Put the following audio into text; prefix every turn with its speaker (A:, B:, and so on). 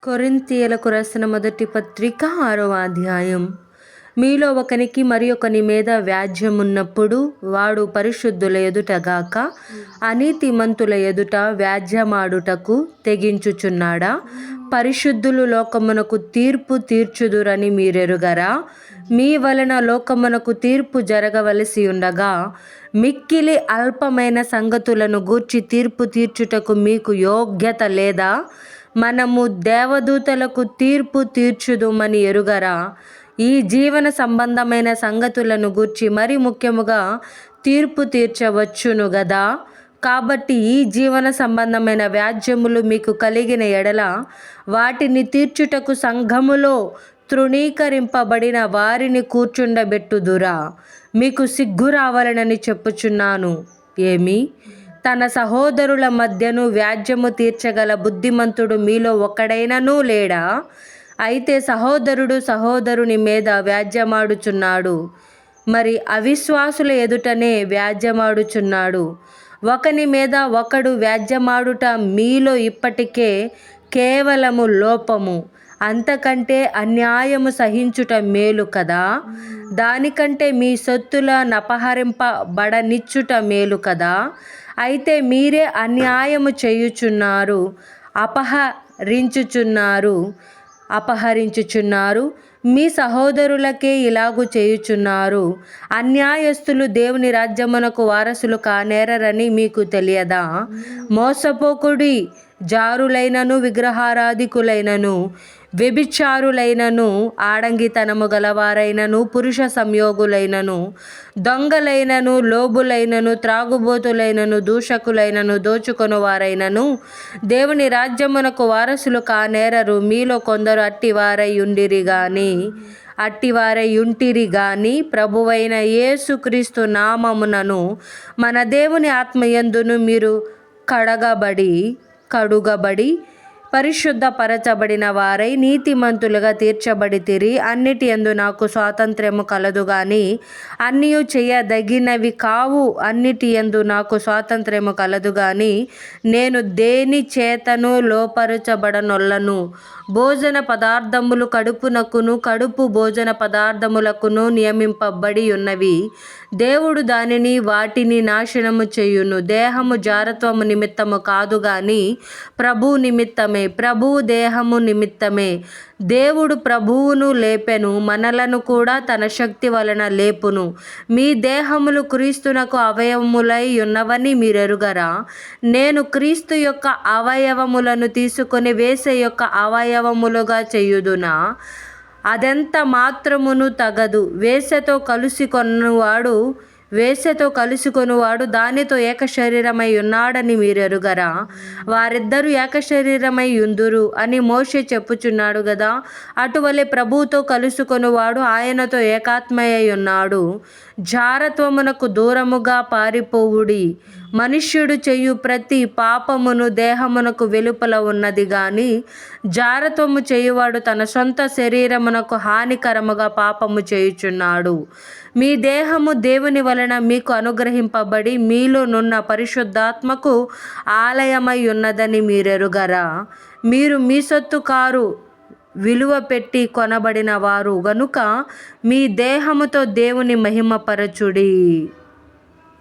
A: కొరింథీయులకు రాసిన మొదటి పత్రిక 6వ అధ్యాయం. మీలో ఒకనికి మరి ఒకని మీద వ్యాజ్యమున్నప్పుడు వాడు పరిశుద్ధుల ఎదుటగాక అనీతిమంతుల ఎదుట వ్యాజ్యమాడుటకు తెగించుచున్నాడా? పరిశుద్ధులు లోకమునకు తీర్పు తీర్చుదురని మీరెరుగరా? మీ వలన లోకమునకు తీర్పు జరగవలసి ఉండగా మిక్కిలి అల్పమైన సంగతులను గూర్చి తీర్పు తీర్చుటకు మీకు యోగ్యత లేదా? మనము దేవదూతలకు తీర్పు తీర్చుదుమని ఎరుగరా? ఈ జీవన సంబంధమైన సంగతులను గూర్చి మరి ముఖ్యముగా తీర్పు తీర్చవచ్చును గదా. కాబట్టి ఈ జీవన సంబంధమైన వ్యాజ్యములు మీకు కలిగిన ఎడల వాటిని తీర్చుటకు సంఘములో తృణీకరింపబడిన వారిని కూర్చుండబెట్టుదురా? మీకు సిగ్గు రావాలనని చెప్పుచున్నాను. ఏమి? తన సహోదరుల మధ్యను వ్యాజ్యము తీర్చగల బుద్ధిమంతుడు మీలో ఒక్కడైనను లేడా? అయితే సహోదరుడు సహోదరుని మీద వ్యాజ్యమాడుచున్నాడు, మరి అవిశ్వాసుల ఎదుటనే వ్యాజ్యమాడుచున్నాడు. ఒకని మీద ఒకడు వ్యాజ్యమాడుట మీలో ఇప్పటికే కేవలము లోపము. అంతకంటే అన్యాయము సహించుట మేలు కదా. దానికంటే మీ సొత్తుల నపహరింపబడనిచ్చుట మేలు కదా. అయితే మీరే అన్యాయము చేయుచున్నారు, అపహరించుచున్నారు, మీ సహోదరులకే ఇలాగు చేయుచున్నారు. అన్యాయస్తులు దేవుని రాజ్యమునకు వారసులు కానేరని మీకు తెలియదా? మోసపోకుడి. జారులైనను విగ్రహారాధికులైనను వ్యభిచారులైనను ఆడంగితనము గలవారైనను పురుష సంయోగులైనను దొంగలైనను లోబులైనను త్రాగుబోతులైనను దూషకులైనను దోచుకొనువారైనను దేవుని రాజ్యమునకు వారసులు కానేరరు. మీలో కొందరు అట్టివారై ఉంటిరి గాని ప్రభువైన యేసుక్రీస్తు నామమునను మన దేవుని ఆత్మయందును మీరు కడుగబడి పరిశుద్ధపరచబడిన వారై నీతిమంతులుగా తీర్చబడితిరి. అన్నిటి యందు నాకు స్వాతంత్ర్యము కలదు గాని అన్నియు చేయదగినవి కావు. అన్నిటి యందు నాకు స్వాతంత్ర్యము కలదు గాని నేను దేని చేతను లోపరచబడనొల్లను. భోజన పదార్థములు కడుపునకును కడుపు భోజన పదార్థములకును నియమింపబడి ఉన్నవి. దేవుడు వాటిని నాశనము చేయును. దేహము జారత్వము నిమిత్తము కాదు గాని ప్రభువు నిమిత్తమే, ప్రభువు దేహము నిమిత్తమే. దేవుడు ప్రభువును లేపెను, మనలను కూడా తన శక్తి వలన లేపును. మీ దేహములు క్రీస్తునకు అవయవములై ఉన్నవని మీరెరుగరా? నేను క్రీస్తు యొక్క అవయవములను తీసుకొని వేసే యొక్క అవయవములుగా చేయుదునా? అదెంత మాత్రమును తగదు. వేశ్యతో కలుసుకొనువాడు దానితో ఏక శరీరమై ఉన్నాడని మీరెరుగరా? వారిద్దరూ ఏక శరీరమై యుందురు అని మోషే చెప్పుచున్నాడు గదా. అటువలే ప్రభువుతో కలుసుకొనువాడు ఆయనతో ఏకాత్మయ్య ఉన్నాడు. జారత్వమునకు దూరముగా పారిపోవుడి. మనుష్యుడు చేయు ప్రతి పాపమును దేహమునకు వెలుపల ఉన్నది గాని జారత్వము చేయువాడు తన సొంత శరీరమునకు హానికరముగా పాపము చేయుచున్నాడు. మీ దేహము దేవుని వలన మీకు అనుగ్రహింపబడి మీలో నున్న పరిశుద్ధాత్మకు ఆలయమై ఉన్నదని మీరెరుగరా? మీరు మీ సొత్తు కారు, విలువ పెట్టి కొనబడిన వారు గనుక మీ దేహముతో దేవుని మహిమపరచుడి.